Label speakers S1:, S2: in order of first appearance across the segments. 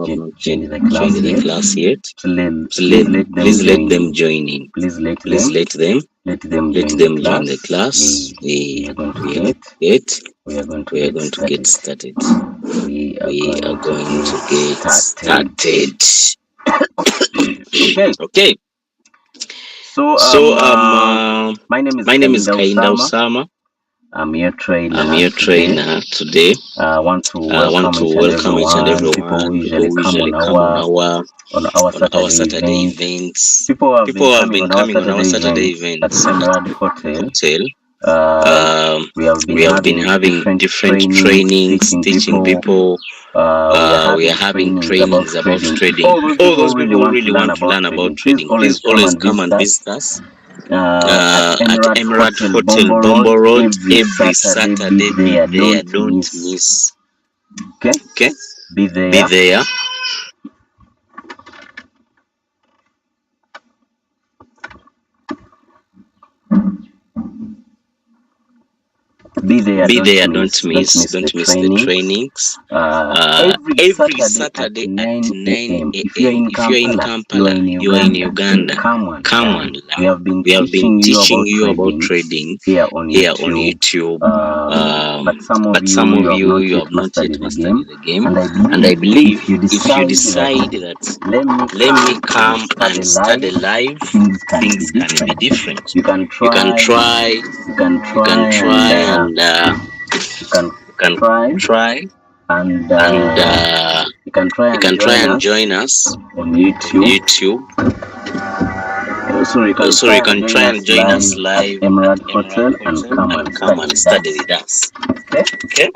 S1: have not
S2: joined the
S1: joined the
S2: class
S1: class
S2: yet,
S1: yet,
S2: please let them
S1: please let
S2: join
S1: them
S2: in.
S1: join in.
S2: Please let
S1: Please
S2: them
S1: let them join the class.
S2: We are going to
S1: We are going to get started.
S2: We are
S1: We are
S2: going
S1: going to get
S2: started.
S1: started.
S2: Okay.
S1: Okay.
S2: So
S1: So
S2: my name is
S1: my name is
S2: Kainda
S1: Kainda
S2: Osama.
S1: Osama.
S2: I'm your trainer.
S1: I'm your trainer today.
S2: I want to
S1: I want
S2: welcome
S1: to
S2: each and
S1: welcome each and
S2: everyone. People
S1: everyone.
S2: who
S1: People who usually come
S2: on our
S1: on our
S2: Saturday
S1: Saturday
S2: events.
S1: events.
S2: People who have
S1: People
S2: been
S1: have been coming on our Saturday
S2: at
S1: events
S2: Emerald Hotel.
S1: hotel.
S2: We have been
S1: We have been having different trainings, teaching people. We are having trainings about trading. All those people who really want to learn about trading, please always come and visit us at Emerald Hotel, Bombo Road, every Saturday. Be there, don't miss. Okay,
S2: Be
S1: be
S2: there.
S1: there.
S2: Be there,
S1: Be there,
S2: don't miss
S1: the trainings. Every Saturday at 9 a.m. If you're in Kampala, you are in Uganda, come and learn. We have been teaching you about trading
S2: here on
S1: YouTube.
S2: But some of you
S1: have not yet mastered the game.
S2: And I believe
S1: If you decide that let me come and study live, things can be different.
S2: You can
S1: You can try and
S2: you can try and you can try and join us on YouTube. So you can try and join us live at Emerald Hotel and come and study with us.
S1: Okay?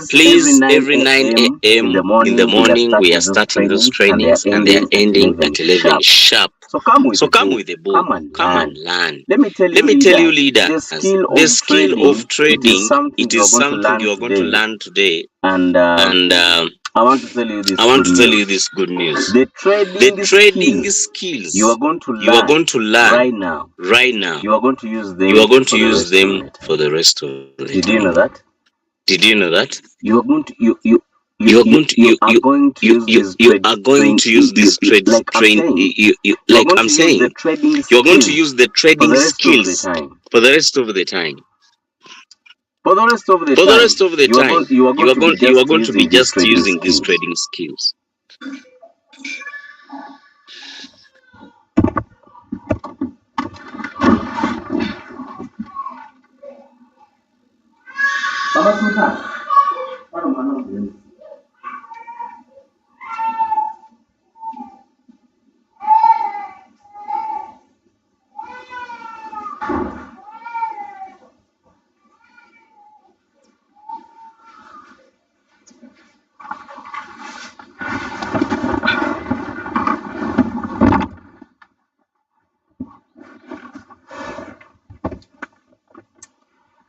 S1: Please, every 9 a.m. in the morning, we are starting those trainings and they are ending at 11 sharp. So come with a book, come and learn. Let me tell you, leaders, the skill of trading, it is something you are going to learn today. And
S2: I want to tell you this good news.
S1: The trading skills
S2: you are going to learn
S1: right now.
S2: You are going to use them.
S1: You are going to use them for the rest of the time.
S2: Did you know that? You are going to
S1: you are going to use this trade like I'm saying you are going to use the trading skills for the rest of the time.
S2: For the rest of the
S1: time, you are going to be just using these trading skills.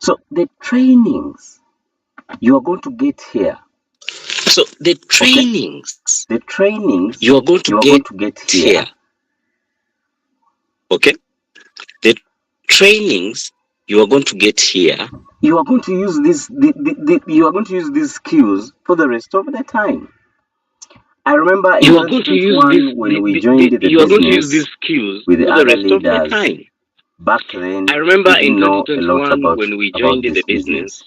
S2: So the trainings you are going to get here.
S1: So the trainings
S2: you are going to get here.
S1: Okay. The trainings you are going to get here.
S2: You are going to use this. You are going to use these skills for the rest of the time. I remember in
S1: you are going to use this
S2: when we joined the
S1: you are going to use
S2: business
S1: these skills
S2: with the
S1: for the
S2: other
S1: rest of the
S2: leaders.
S1: time.
S2: Back then,
S1: I remember
S2: we
S1: in
S2: didn't know a lot
S1: 2021
S2: about
S1: when we joined the business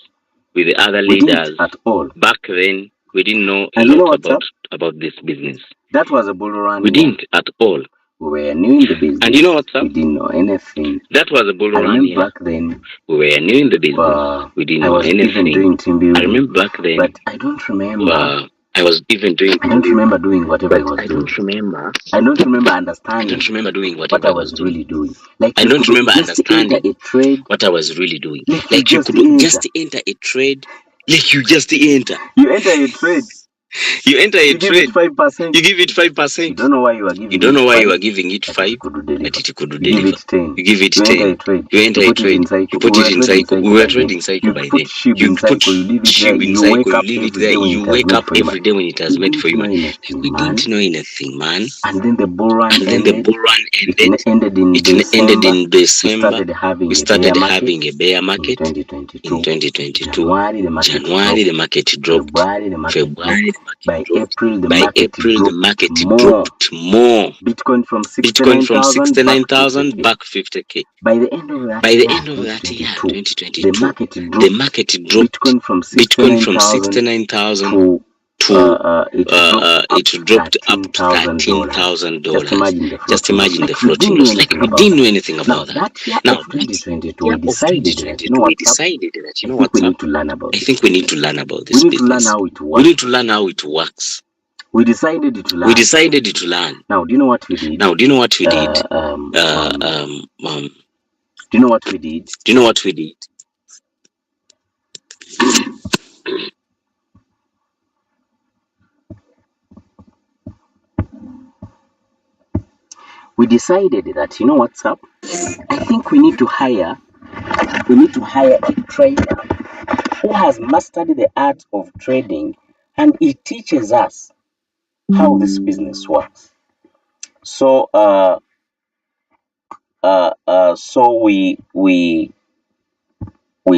S1: with the other
S2: We
S1: leaders.
S2: didn't at all.
S1: Back then, we didn't know a
S2: And you know
S1: lot
S2: what's
S1: about this business.
S2: That was a bull run.
S1: We didn't at all.
S2: We were new in the business.
S1: And you know what's up?
S2: We didn't know anything.
S1: That was a bull
S2: I
S1: run.
S2: remember back then.
S1: We were new in the business. We didn't know anything.
S2: Even doing team building.
S1: I remember back then.
S2: But I don't remember.
S1: I was even doing.
S2: I don't remember doing whatever I was doing.
S1: I don't remember
S2: understanding.
S1: I don't remember doing
S2: what I was really doing. Like
S1: I don't remember understanding
S2: a trade.
S1: what I was really doing.
S2: Like you could just enter
S1: a trade. Like you just enter.
S2: You enter a trade.
S1: You enter a
S2: You give it
S1: trade,
S2: 5%.
S1: you give it
S2: You
S1: 5%.
S2: don't know why you are giving
S1: You don't know
S2: it
S1: why you
S2: 5,
S1: are giving it
S2: but
S1: 5,
S2: it could deliver.
S1: but it could
S2: You give
S1: deliver.
S2: it 10.
S1: You give it
S2: You enter
S1: 10.
S2: a trade.
S1: You enter
S2: You
S1: a
S2: put it
S1: trade.
S2: in cycle.
S1: You put
S2: We
S1: it
S2: were
S1: in
S2: trading
S1: cycle. We
S2: cycle
S1: were
S2: by then.
S1: trading cycle
S2: You
S1: by
S2: put
S1: then.
S2: SHIB
S1: You
S2: in
S1: put
S2: cycle. You leave it there.
S1: SHIB in
S2: You
S1: cycle.
S2: wake
S1: You
S2: up
S1: leave it
S2: every
S1: there.
S2: day when
S1: You
S2: it has
S1: wake
S2: made
S1: up
S2: for you
S1: every
S2: money.
S1: day when it has
S2: We
S1: made for
S2: didn't
S1: you
S2: know
S1: money.
S2: anything,
S1: We
S2: man.
S1: didn't know anything, man.
S2: And then the bull run
S1: And then the
S2: ended.
S1: bull run
S2: It
S1: ended.
S2: ended in
S1: It ended
S2: December.
S1: in
S2: We
S1: December.
S2: started having
S1: We
S2: a bear
S1: started
S2: market
S1: having a bear
S2: in
S1: market
S2: 2022.
S1: in 2022.
S2: January, the market
S1: January,
S2: dropped.
S1: the market dropped.
S2: February, the market
S1: February,
S2: dropped.
S1: the market
S2: By
S1: dropped.
S2: April, the
S1: By
S2: market
S1: April, the
S2: dropped
S1: market
S2: more.
S1: dropped more.
S2: Bitcoin from
S1: Bitcoin from
S2: 69,000 back
S1: 69,000
S2: 50K.
S1: back 50K.
S2: By the end of that
S1: By the
S2: year,
S1: end of that year,
S2: 2022,
S1: 2022,
S2: the market
S1: the
S2: dropped.
S1: market dropped.
S2: Bitcoin from
S1: Bitcoin from
S2: 69,000
S1: 69,000
S2: to it
S1: it dropped up to
S2: $13,000.
S1: $13,000.
S2: Just imagine the
S1: Just
S2: floating loss.
S1: imagine the
S2: Like we
S1: floating
S2: didn't know
S1: loss. Like
S2: anything
S1: we
S2: about
S1: didn't know
S2: that.
S1: anything
S2: Now
S1: about that.
S2: that year
S1: Now
S2: of
S1: that
S2: 2022,
S1: year
S2: we
S1: of
S2: decided that, you
S1: 2022,
S2: know
S1: we
S2: what's up?
S1: decided that, you
S2: I
S1: know
S2: think
S1: what's
S2: we
S1: up?
S2: need to learn about
S1: I
S2: this
S1: think we need
S2: business.
S1: to learn about
S2: We
S1: this
S2: need to learn
S1: business.
S2: how it
S1: We
S2: works.
S1: need to learn how it works.
S2: We decided to
S1: We
S2: learn.
S1: decided to learn.
S2: Now, do you know what we did?
S1: Now, do you know what we did?
S2: Do you know what we did?
S1: Do you know what we did?
S2: We decided that, you know what's up? I think we need to hire a trader who has mastered the art of trading, and he teaches us how this business works. So we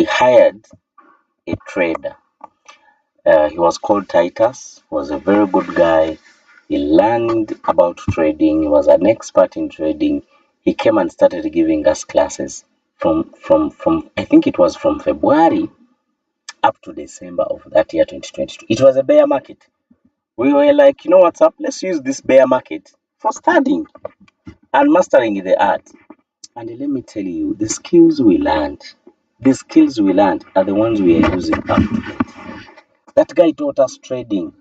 S2: hired a trader. He was called Titus. He was a very good guy. He learned about trading. He was an expert in trading. He came and started giving us classes from I think it was from February up to December of that year 2022. It was a bear market. We were like, you know what's up? Let's use this bear market for studying and mastering the art. And let me tell you, the skills we learned are the ones we are using up to date. That guy taught us trading.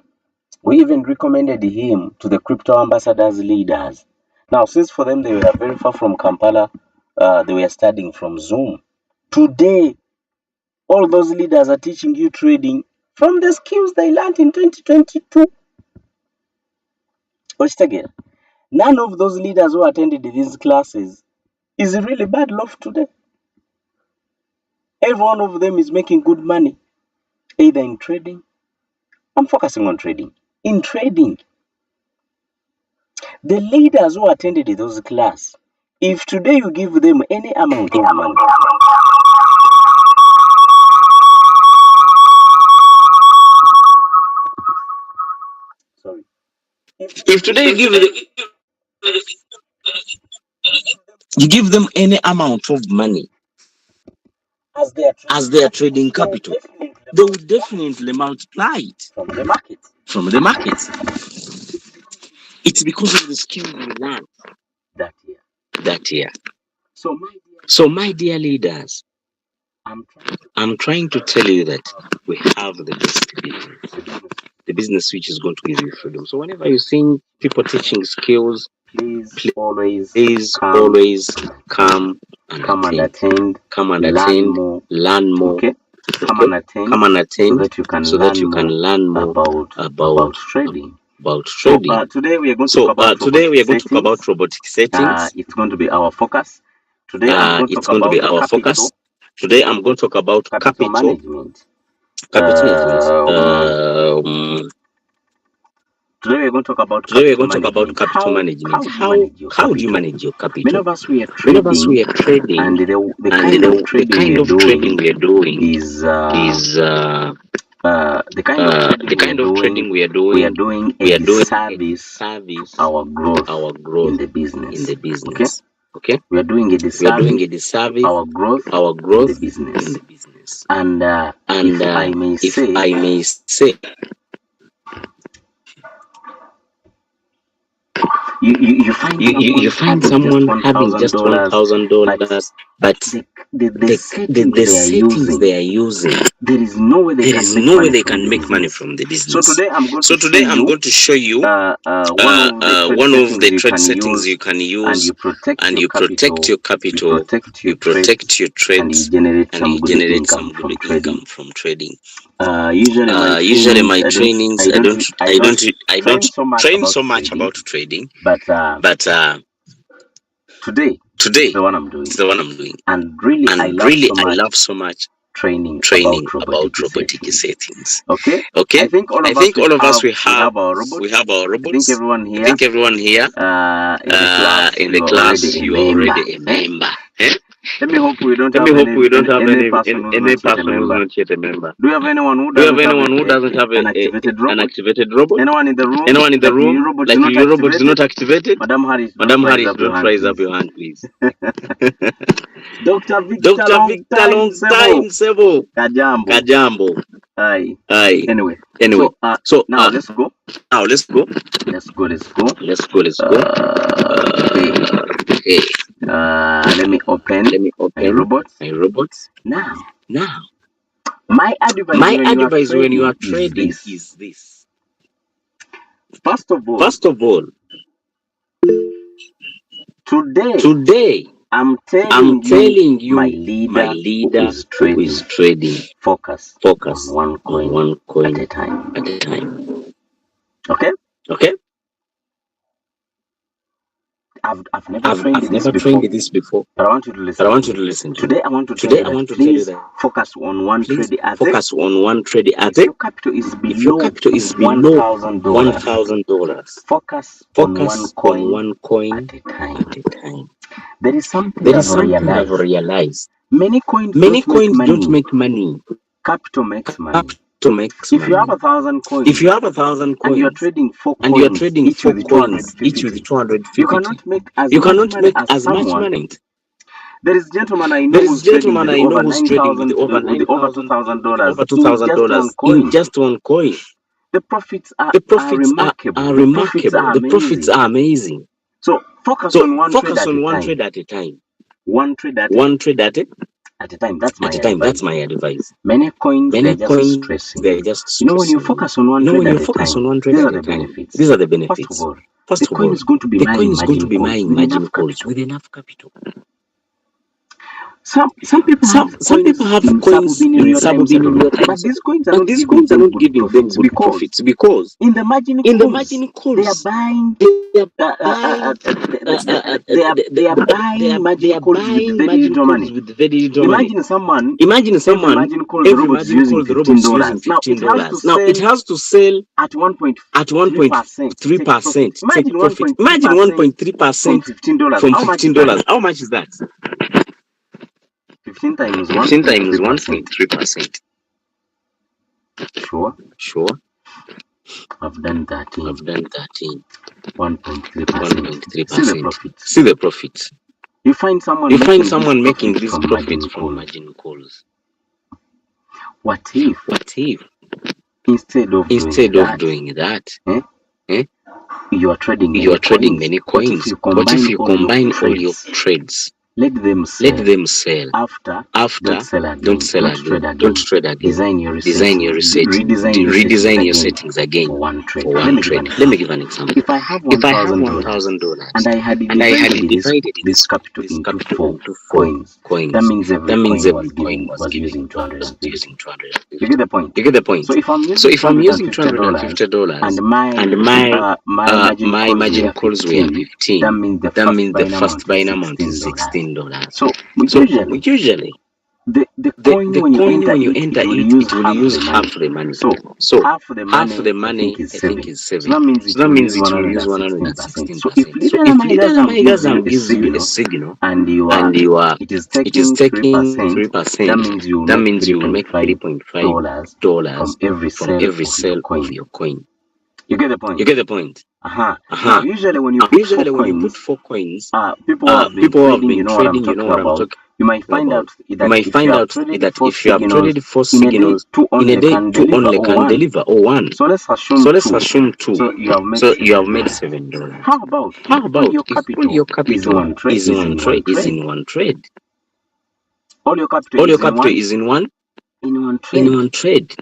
S2: We even recommended him to the crypto ambassadors leaders. Now, since for them they were very far from Kampala, they were studying from Zoom. Today, all those leaders are teaching you trading from the skills they learned in 2022. Again, none of those leaders who attended these classes is really bad off today. Every one of them is making good money, either in trading. I'm focusing on trading. In trading, the leaders who attended those classes, if today you give them any amount of money, sorry,
S1: If today you give them any amount of money as their trading capital, they will definitely multiply it
S2: from the market.
S1: From the market. It's because of the skill we learned that year. So my dear leaders, I'm trying to tell you that we have the best business. The business which is going to give you freedom. So whenever you see people teaching skills,
S2: please always
S1: come and attend. Learn more.
S2: Okay? Come and attend, so that you can learn more about trading. So today we are going to talk about robotic settings. It's going to be our focus. Today I'm going to talk about our focus.
S1: Today I'm going to talk about
S2: capital management. Today we're going to talk about capital management. How do you manage your capital? Many of us we are trading, and the kind of trading we are doing is the kind of trading we are doing a disservice to our growth in the business. Okay? We are doing a disservice to our growth in the business. And if I may say, you find someone having just $1,000, but the settings they are using, there is no way they can make money
S1: from the business.
S2: So today I'm going to
S1: show you
S2: one of the trade settings you can use,
S1: and you protect your capital, you protect your trades,
S2: and
S1: you generate some good income from trading. Usually my trainings, I don't train so much about trading, but
S2: today
S1: it's
S2: the one I'm doing. And really I
S1: love so much
S2: training
S1: about robotic settings.
S2: Okay.
S1: I think all of us we have our robots.
S2: I think everyone here
S1: in the class you are already a member.
S2: Let me hope we don't have any person who's not yet a member. Do you have anyone who doesn't have an activated robot? Anyone in the room? Like your robots do not activate it? Madam Harris, don't raise up your hand, please. Dr. Victor, long time, Sebo. Kajambo. Aye. Anyway. So now let's go. Let's go.
S1: Okay.
S2: Let me open my robots. Now. My advice when you are trading
S1: is this.
S2: First of all, today I'm telling you my leader who is trading. Focus on one coin at a time. Okay? I've never trained this before. But I want you to listen. Today I want to tell you that focus on one trade at
S1: a time.
S2: If your capital is below $1,000, focus on one coin at a time. There is something I've realized. Many coins don't make money. Capital makes money. If you have 1,000 coins, and you're trading 4 coins, each with 250, you cannot make as much money. There is gentleman I know who's trading with over $2,000 in just one coin. The profits are remarkable. The profits are amazing. So focus on one trade at a time. One trade at a time. That's my advice. Many coins, they're just stressing. When you focus on one trade at a time, these are the benefits. First of all, the coin is going to be buying margin calls with enough capital. Some people have coins in sub-billion, but these coins are not giving them good profits because in the margin calls they are buying margin calls with very little money. Imagine someone margin calls the robots using $15. Now it has to sell at 1.3%. Imagine 1.3% from $15. How much is that? 15 times 1.3%. Sure. I've done 13. 1.3%. See the profits. You find someone making these profits from margin calls. What if instead of doing that, you are trading many coins? What if you combine all your trades? Let them sell. After, don't trade again. Design your settings again for one trade. Let me give an example. If I have $1,000 and I had divided this capital into 4 coins, that means every coin was using 250. You get the point? So if I'm using $250 and my margin calls were 15, that means the first buying amount is $16. So usually the coin when you enter it will use half the money. So half the money I think is saving. So that means it will use 116%. So if Leader Lamaigasam gives you a signal and it is taking 3%, that means you will make $3.5 from every sale of your coin. You get the point? Now, usually when you put 4 coins, people have been trading, you know what I'm talking about. You might find out that if you have traded 4 signals in a day, 2 only can deliver, or 1. So let's assume 2. So you have made $7. How about all your capital is in one trade? All your capital is in one in one
S1: trade.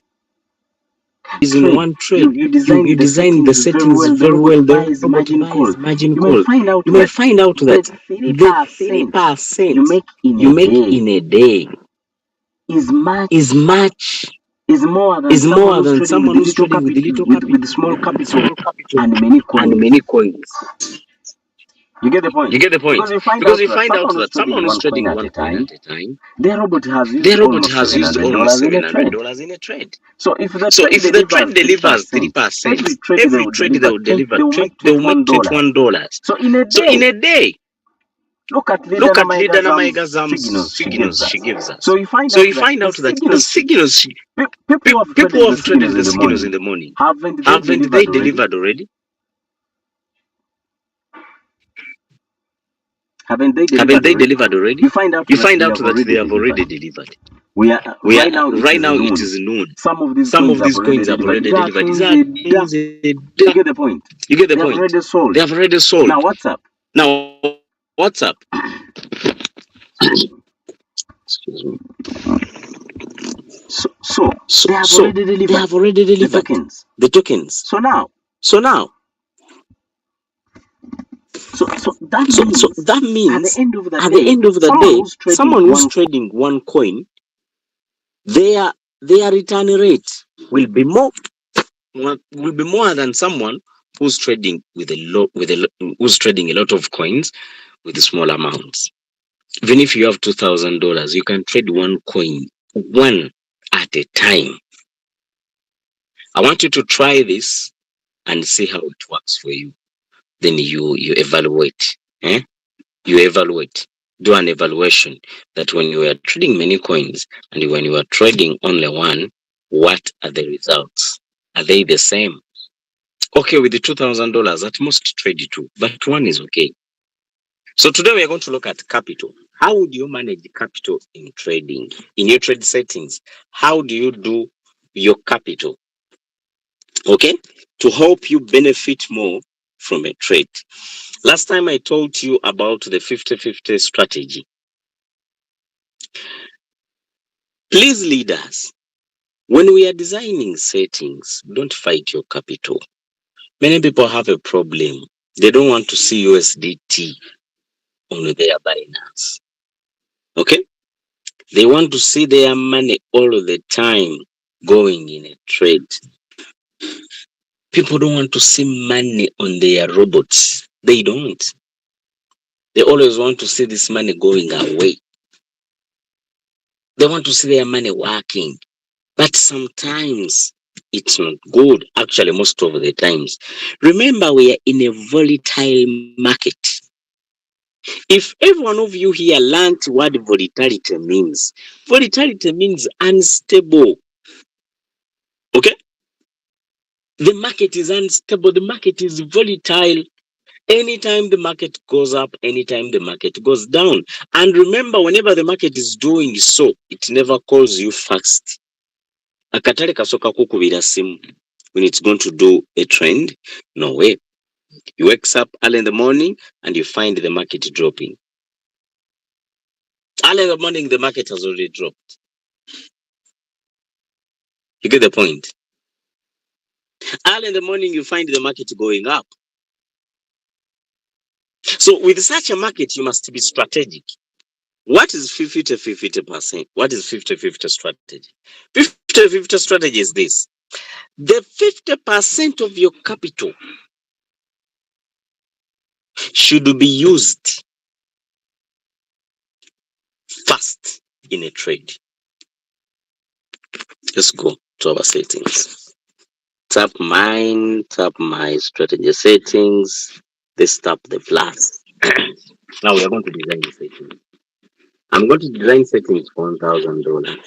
S1: Is
S2: Trade.
S1: in one trade.
S2: You design
S1: the settings very well. The
S2: buys
S1: robot
S2: margin
S1: buys
S2: call.
S1: margin
S2: You
S1: call.
S2: may find out
S1: You may
S2: that
S1: find out that
S2: the
S1: the
S2: 3%
S1: 3%
S2: you make
S1: you make in a day
S2: is much
S1: is more
S2: is more
S1: than
S2: than
S1: someone who's trading with little capital,
S2: with small capital
S1: and many coins.
S2: You get the point?
S1: You get the point?
S2: Because
S1: Because
S2: you
S1: you
S2: find
S1: find
S2: out
S1: out
S2: that
S1: that
S2: someone
S1: someone
S2: who's
S1: who's
S2: trading
S1: trading
S2: one
S1: one
S2: coin
S1: coin
S2: at
S1: at
S2: a
S1: a
S2: time,
S1: time,
S2: their robot has used
S1: their robot
S2: almost
S1: has used
S2: $700
S1: almost
S2: in a trade.
S1: $700 in a trade.
S2: So if the
S1: So
S2: trade
S1: if the
S2: delivers
S1: trade delivers
S2: 3%,
S1: 3%,
S2: every trade they
S1: every
S2: will
S1: trade they
S2: deliver
S1: will deliver,
S2: they will make
S1: they will make
S2: $21.
S1: $21.
S2: So in a
S1: So in
S2: day,
S1: a day,
S2: look at
S1: look
S2: Leader
S1: at Leader
S2: Namaiga's
S1: Namaiga's
S2: signals
S1: she gives us.
S2: So you find
S1: So
S2: out
S1: you
S2: that
S1: find
S2: the
S1: out that the signals,
S2: people who have
S1: people
S2: traded
S1: who
S2: the
S1: have traded
S2: signals
S1: the
S2: in the
S1: signals
S2: morning,
S1: in the morning,
S2: haven't they
S1: haven't they
S2: delivered already?
S1: delivered already?
S2: Haven't they
S1: Haven't they
S2: already?
S1: delivered already?
S2: You find out
S1: You
S2: that
S1: find
S2: they
S1: out
S2: have
S1: that
S2: already
S1: they have already
S2: delivered.
S1: delivered.
S2: We are right now. It
S1: Right
S2: is
S1: now it
S2: noon.
S1: is noon.
S2: Some of these
S1: Some
S2: coins
S1: of
S2: have
S1: these
S2: already
S1: coins have
S2: delivered.
S1: already
S2: These are
S1: delivered. These
S2: coins.
S1: are coins.
S2: You get the point.
S1: You get the
S2: They
S1: point.
S2: have already sold.
S1: They have already sold.
S2: Now what's up?
S1: What's up?
S2: Excuse me. So they have already delivered.
S1: They have already delivered
S2: the tokens. So now
S1: So that means
S2: at the end of the
S1: at
S2: day,
S1: the end of the
S2: someone
S1: day,
S2: who's trading
S1: someone who's trading one coin, their return rate will be more than someone who's trading with who's trading a lot of coins with small amounts. Even if you have $2,000, you can trade one coin, one at a time. I want you to try this and see how it works for you. Then you evaluate. You evaluate. Do an evaluation that when you are trading many coins and when you are trading only one, what are the results? Are they the same? Okay, with the $2,000, at most trade two, but one is okay. So today we are going to look at capital. How would you manage capital in trading? In your trade settings, how do you do your capital? Okay, to help you benefit more from a trade. Last time I told you about the 50-50 strategy. Please, leaders, when we are designing settings, don't fight your capital. Many people have a problem. They don't want to see USDT on their Binance. Okay? They want to see their money all the time going in a trade. People don't want to see money on their robots. They don't. They always want to see this money going away. They want to see their money working. But sometimes it's not good. Actually, most of the times. Remember, we are in a volatile market. If every one of you here learned what volatility means unstable. Okay? The market is unstable. The market is volatile. Anytime the market goes up, anytime the market goes down. And remember, whenever the market is doing so, it never calls you fast. Akatale kasoka kukubira simu when it's going to do a trend. No way. You wake up early in the morning and you find the market dropping. Early in the morning, the market has already dropped. You get the point? Early in the morning, you find the market going up. So with such a market, you must be strategic. What is 50-50%? What is 50-50 strategy? 50-50 strategy is this. The 50% of your capital should be used fast in a trade. Let's go to our settings. Tap my strategy settings. Let's tap the plus. Now we are going to design the settings. I'm going to design settings for $1,000.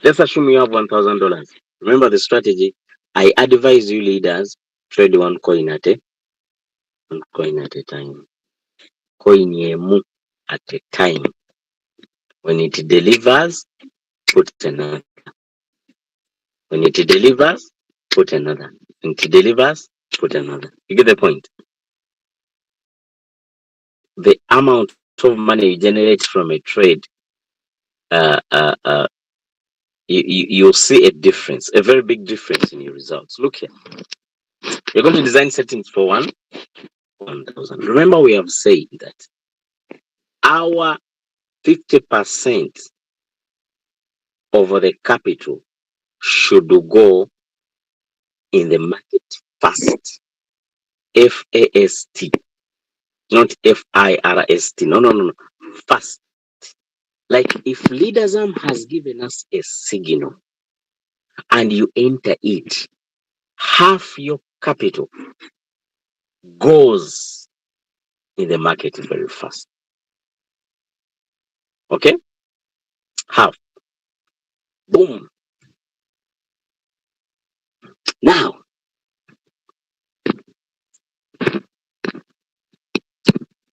S1: Let's assume you have $1,000. Remember the strategy. I advise you leaders trade one coin at a time. Coin yemu at a time. When it delivers, put another. When it delivers, put another. When it delivers, put another. You get the point? The amount of money you generate from a trade you'll see a difference, a very big difference in your results. Look here. You're going to design settings for 1,000. Remember, we have said that our 50% over the capital should go in the market fast. F-A-S-T, not F-I-R-S-T. No. Fast. Like if Leadersm has given us a signal and you enter it, half your capital goes in the market very fast. Okay? Half. Boom. Now,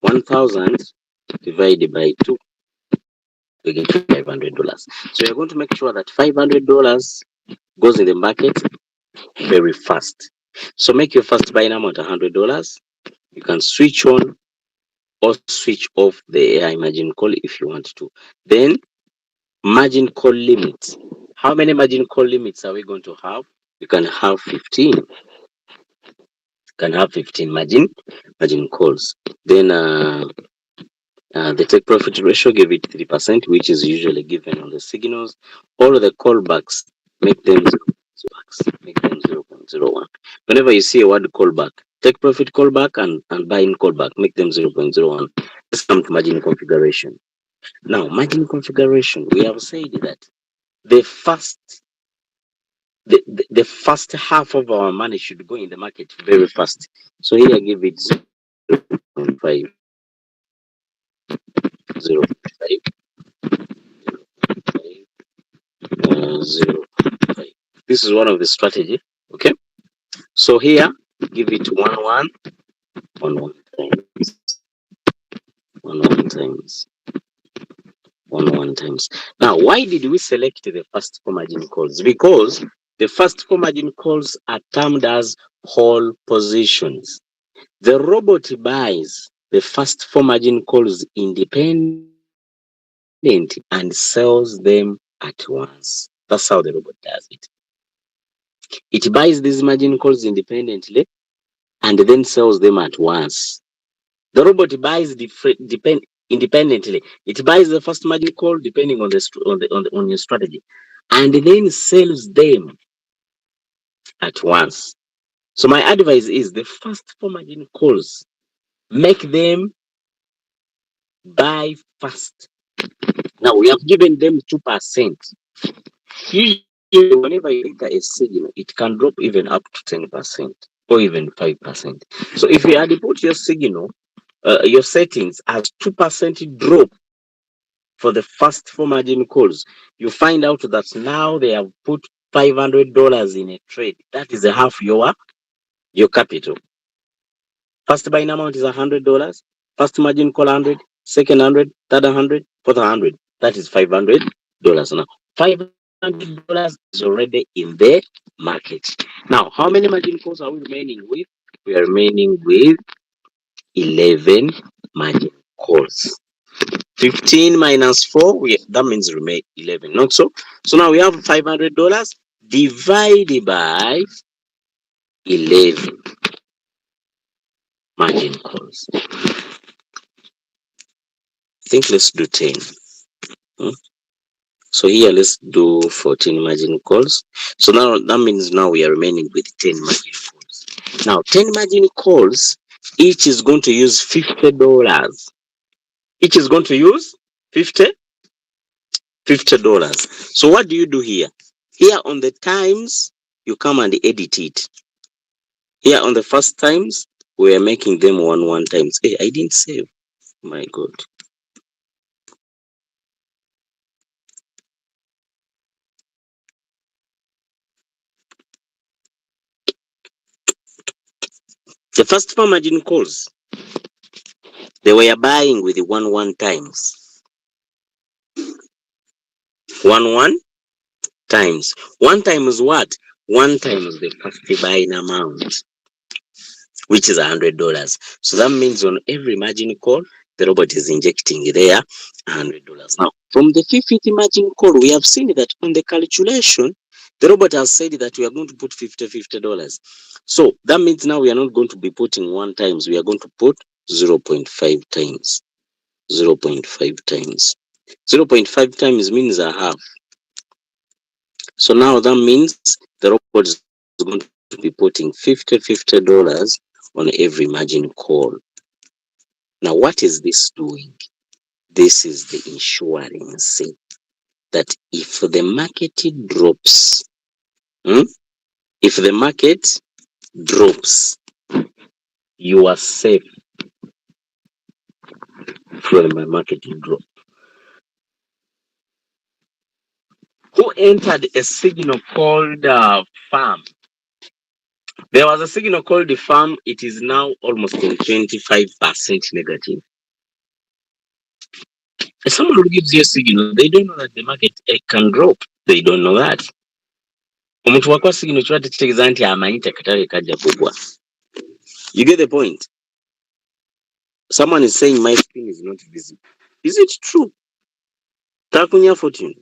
S1: 1,000 divided by 2, we get $500. So you're going to make sure that $500 goes in the market very fast. So make your first buying amount $100. You can switch on or switch off the AI margin call if you want to. Then margin call limits. How many margin call limits are we going to have? You can have 15. You can have 15 margin calls. Then the take profit ratio, give it 3%, which is usually given on the signals. All of the callbacks, make them 0.01. Whenever you see a word callback, take profit callback and buy in callback, make them 0.01. Let's come to margin configuration. Now, margin configuration, we have said that the first half of our money should go in the market very fast. So here I give it 0.5. 0.5. 0.5. This is one of the strategy. Okay. So here, give it 1 times. Now, why did we select the first 4 margin calls? Because the first 4 margin calls are termed as whole positions. The robot buys the first 4 margin calls independent and sells them at once. That's how the robot does it. It buys these margin calls independently and then sells them at once. The robot buys independently. It buys the first margin call depending on on your strategy, and then sells them at once. So my advice is the first 4 margin calls, make them buy fast. Now we have given them 2%. Usually, whenever you enter a signal, it can drop even up to 10% or even 5%. So if you had put your signal, your settings as 2% drop for the first 4 margin calls, you find out that now they have put $500 in a trade. That is half your capital. First buying amount is $100. First margin call 100, second 100, third 100, fourth 100. That is $500 now. $500 is already in the market. Now, how many margin calls are we remaining with? We are remaining with 11 margin calls. 15 minus 4, that means remain 11, not so? So now we have $500 divided by 11 margin calls. I think let's do 10. So here let's do 14 margin calls. So now that means now we are remaining with 10 margin calls. Now 10 margin calls, each is going to use $50. Each is going to use $50. So what do you do here? Here on the times, you come and edit it. Here on the first times, we are making them 1 times. Hey, I didn't save. My God. The first 4 margin calls, they were buying with 1 times. 1 times. 1 times what? 1 times the first buying amount, which is $100. So that means on every margin call, the robot is injecting there $100. Now, from the fifth margin call, we have seen that on the calculation, the robot has said that we are going to put $50. So that means now we are not going to be putting 1 times. We are going to put 0.5 times. 0.5 times. 0.5 times means a half. So now that means the robot is going to be putting $50 on every margin call. Now, what is this doing? This is the insurance that if the market drops, if the market drops, you are safe from the market drop. Who entered a signal called farm? There was a signal called the farm. It is now almost in 25% negative. If someone who gives you a signal, they don't know that the market can drop. They don't know that. Omuntu wakuwa signal kiba tekitegeeza nti amanyi akatale kajja kugwa. You get the point? Someone is saying my screen is not visible. Is it true? Takunya Fortune.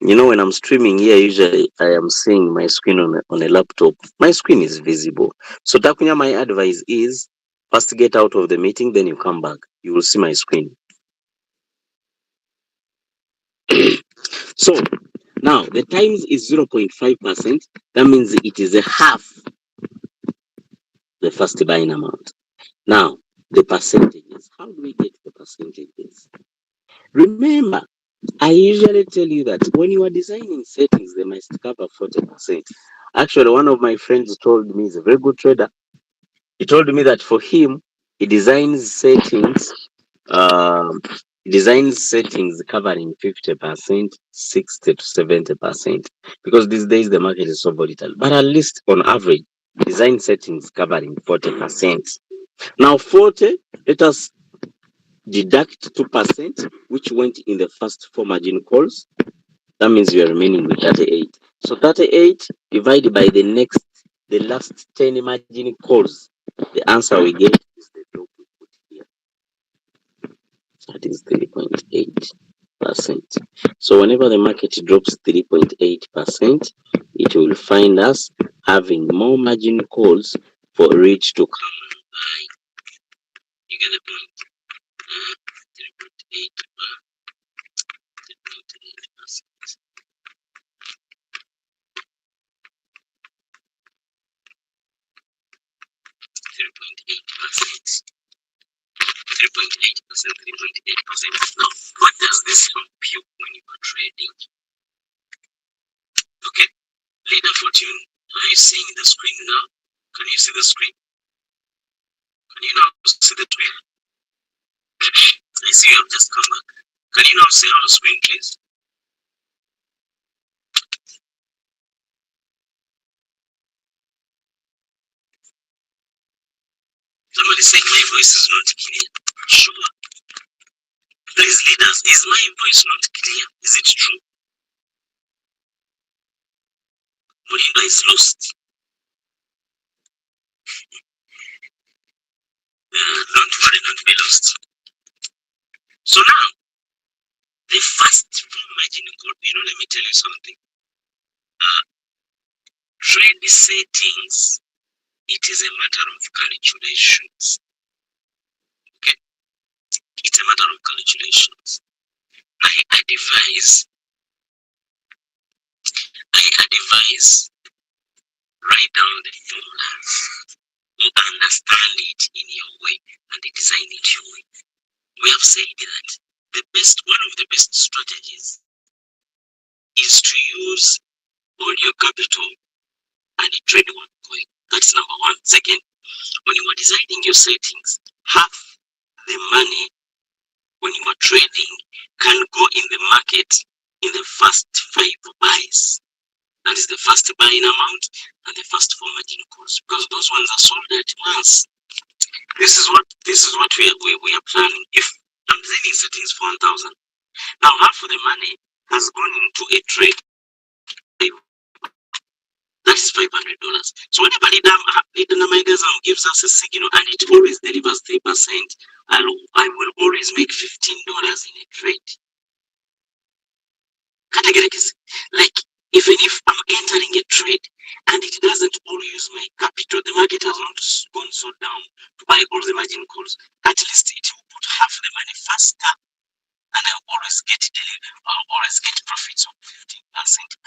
S1: You know, when I'm streaming here, usually I am seeing my screen on a laptop. My screen is visible. So Takunya, my advice is first get out of the meeting, then you come back. You will see my screen. So now the times is 0.5%. That means it is a half the first buying amount. Now the percentages. How do we get the percentages? Remember, I usually tell you that when you are designing settings, they must cover 40%. Actually, one of my friends told me, he's a very good trader. He told me that for him, he designs settings covering 50%, 60 to 70%, because these days the market is so volatile. But at least on average, design settings covering 40%. Now 40, let us deduct 2%, which went in the first 4 margin calls. That means we are remaining with 38. So 38 divided by the last 10 margin calls. The answer we get is the drop we put here. That is 3.8%. So whenever the market drops 3.8%, it will find us having more margin calls for it to come and buy. You get the point? 3.8%. 3.8%. 3.8%. Now, what does this help you when you are trading? Okay, Leader Fortune, are you seeing the screen now? Can you see the screen? Can you now see the screen? I see you have just come back. Can you now see our screen, please? Somebody saying my voice is not clear. Sure. Please, leaders, is my voice not clear? Is it true? Mulinda is lost. Don't worry, don't be lost. So now, the first margin call, let me tell you something. Trade settings, it is a matter of calculations. Okay? It's a matter of calculations. I advise write down the formulas, you understand it in your way, and design it your way. We have said that one of the best strategies is to use all your capital and trade one coin. That's number one. Second, when you are designing your settings, half the money when you are trading can go in the market in the first 5 buys. That is the first buying amount and the first 4 margin calls, because those ones are sold at once. This is what we are planning. If I'm designing settings for 1,000, now half of the money has gone into a trade. That is $500. So whenever Leader Namaigazam gives us a signal and it always delivers 3%, I will always make $15 in a trade. Like, even if I'm entering a trade and it doesn't all use my capital, the market has not gone so down to buy all the margin calls, at least it will put half the money faster, and I'll always get profits of 15%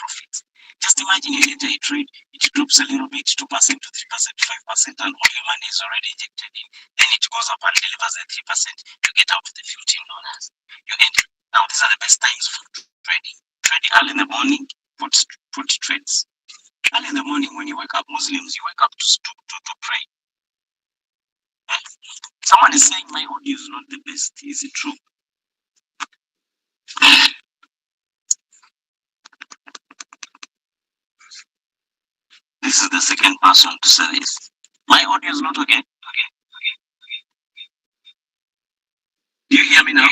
S1: profits. Just imagine you enter a trade, it drops a little bit, 2% to 3%, 5%, and all your money is already injected in. Then it goes up and delivers at 3%. You get out the $15. You enter. Now, these are the best times for trading. Trading early in the morning, put trades. Early in the morning when you wake up, Muslims, you wake up to pray. Someone is saying my audio is not the best. Is it true? This is the second person to say this. My audio is not okay. Do you hear me now?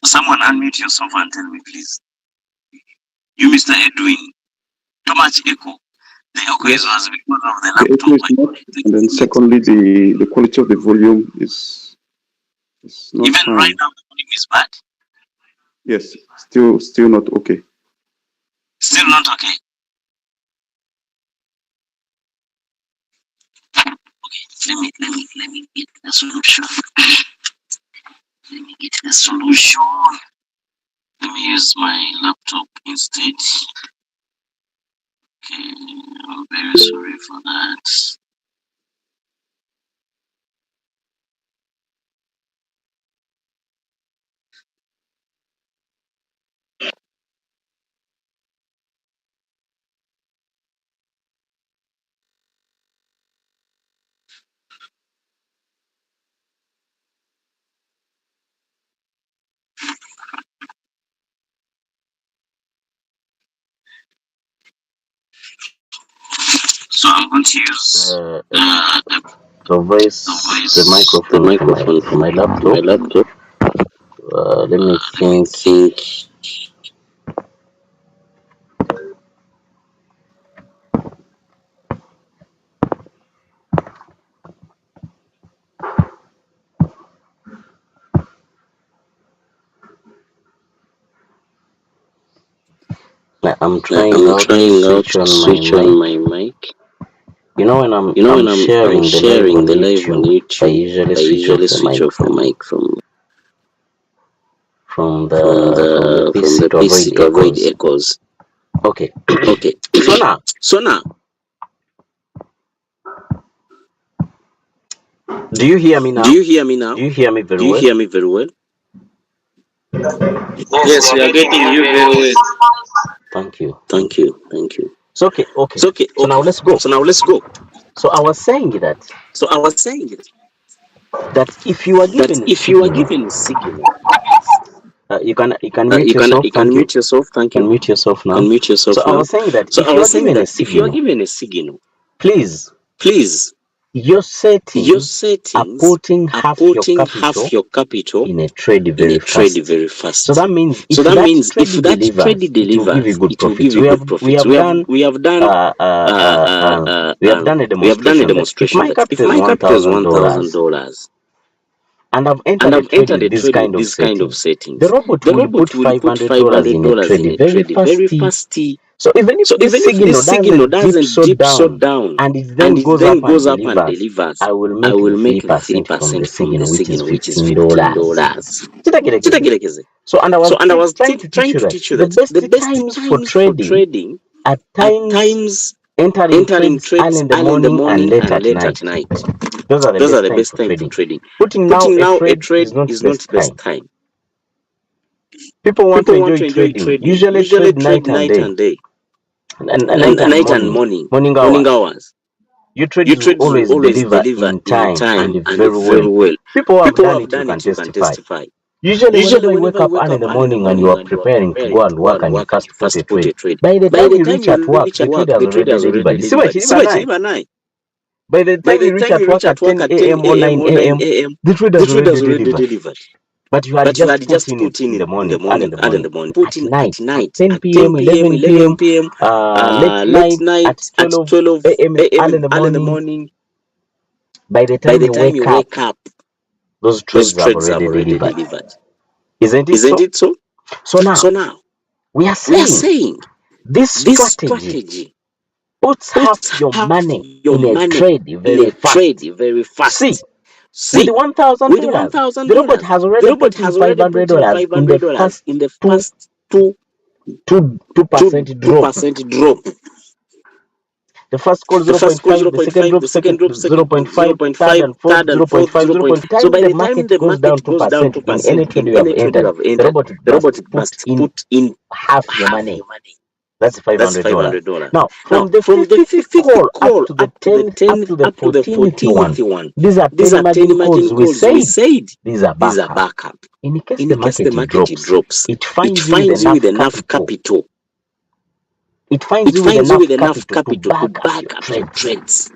S1: Someone unmute yourself and tell me, please. You, Mr. Edwin. Too much echo. The echo is because of the laptop.
S3: And then secondly, the quality of the volume is not
S1: even
S3: fine.
S1: Right now the volume is bad.
S3: Yes, still not okay.
S1: Still not okay. Okay, let me get the solution. Let me get the solution. Let me use my laptop instead. Okay, I'm very sorry for that. So I'm going to use
S2: the microphone from my laptop. Let me think. I'm trying out to switch on my mic. You know, when I'm sharing the live on YouTube, I usually switch off the mic from the PC to avoid echoes. Okay. So now, do you hear me now? Do you hear me very well?
S1: Yes, we are getting you very well.
S2: Thank you. It's okay. So now let's go. So I was saying that if you are given a signal, you can mute yourself. Thank you. Mute yourself now. So I was saying that if you are given a signal, please. Your settings are putting half your capital in a trade very fast. So that means if that trade delivers, it will give you good profits. We have done a demonstration that if my capital is $1,000 and I've entered a trade with this kind of settings, the robot will put $500 in a trade very fast. So even if the signal doesn't dip so down and it then goes up and delivers, I will make 3% from the signal, which is $15. So and I was trying to teach you that the best times for trading are times entering trades early in the morning and late at night. Those are the best times for trading. Putting now a trade is not the best time. People want to enjoy trading. Usually trade night and day. Night and morning hours. Your trades will always deliver in time and very well. People who have done it can testify. Usually whenever you wake up early in the morning and you are preparing to go and work and you first put a trade, by the time you reach at work, the trade has already delivered. By the time you reach at work at 10 a.m. or 9 a.m., the trade has already delivered. But you had just put in the morning, early in the morning, put in at night, 10 p.m., 11 p.m., late night at 12 a.m., early in the morning. By the time you wake up, those trades have already delivered. Isn't it so? So now, we are saying this strategy puts half your money in a trade very fast. See, with $1,000, the robot has already put in $500 in the first 2% drop. The first call 0.5, the second drop 0.5, third and fourth 0.5. So by the time the market goes down 2% in any trade you have entered, the robot must put in half your money. That's $500. Now, from the 50th call up to the 10th up to the 14th one, these are 10 margin calls. We said these are backup. In case the market drops, it finds you with enough capital. It finds you with enough capital to back up your trades.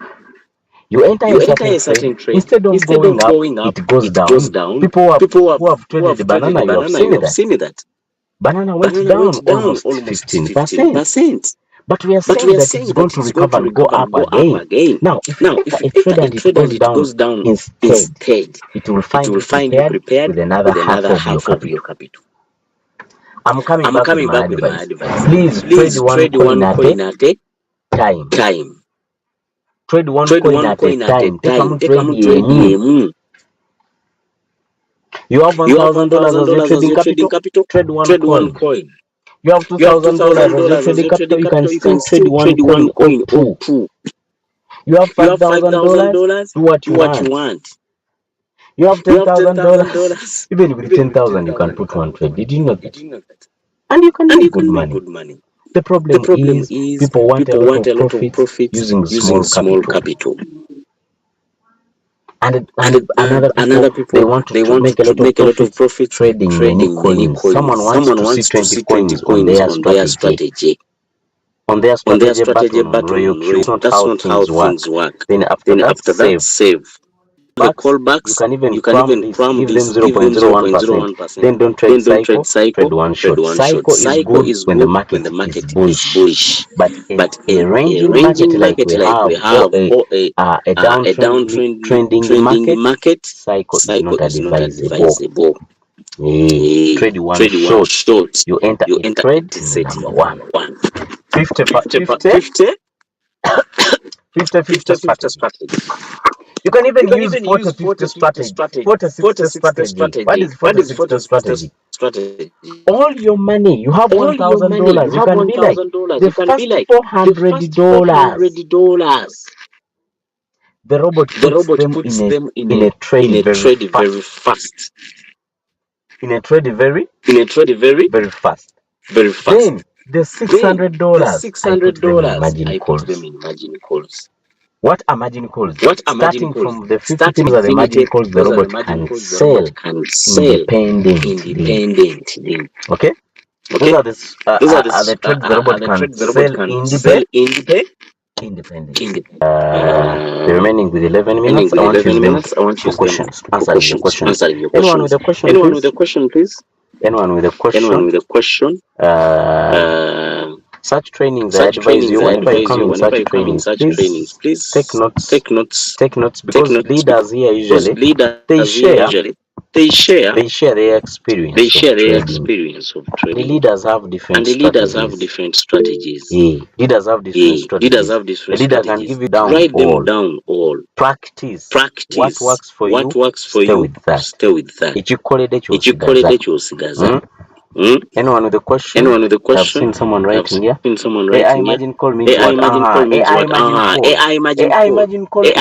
S2: You enter a certain trade. Instead of going up, it goes down. People who have traded the banana, you have seen that. Banana went down almost 15%. But we are saying that it's going to recover and go up again. Now, if you enter a trade and it goes down instead, it will find you prepared with another half of your capital. I'm coming back with my advice. Please trade one coin at a time. Trade one coin at a time. You have $1,000 as your trading capital. Trade one coin. You have $2,000 as your trading capital. You can still trade one coin or two. You have $5,000. Do what you want. You have $10,000. Even with $10,000, you can put one trade. Did you know that? And you can make good money. The problem is people want a lot of profit using small capital. And another people they want to make a lot of profit trading many coins. Someone wants to see 20 coins on their strategy. On their strategy but on Royal Q. That's not how things work. Then after that, save. The callbacks, you can even give them 0.01%. Then don't trade cycle, trade one shot. Cycle is good when the market is bullish. But a ranging market like we have, or a downtrend trending market, cycle is not advisable. Trade one shot. You enter a trade number one. 50 strategy. You can even use 40-50 strategy. 40-60 strategy. What is 40-60 strategy? All your money, you have $1,000. You can be like the first $400. The robot puts them in a trade very fast. In a trade very fast. Then the $600, I put them in margin calls. What are margin calls? Starting from the 50 things that the margin calls the robot can sell independently. Okay? Those are the trades the robot can sell independently. The remaining with 11 minutes, I want to use them for questions. Answering your questions. Anyone with a question, please? Anyone with a question? Such trainings, I advise you whenever you come in such trainings, please take notes because leaders here usually they share their experience of trading. The leaders have different strategies. Leaders have different strategies. The leader can give you down all. Practice what works for you. Stay with that. Anyone with a question? I've seen someone writing here. AI margin call means what? AI margin call is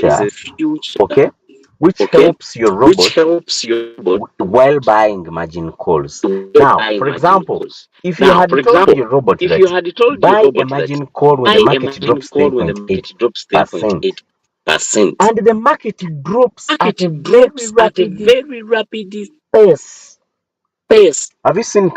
S2: a future. Okay? Which helps your robot while buying margin calls. Now, for example, if you had told your robot that buy a margin call when the market drops 3.8%, and the market drops at a very rapid pace. Have you seen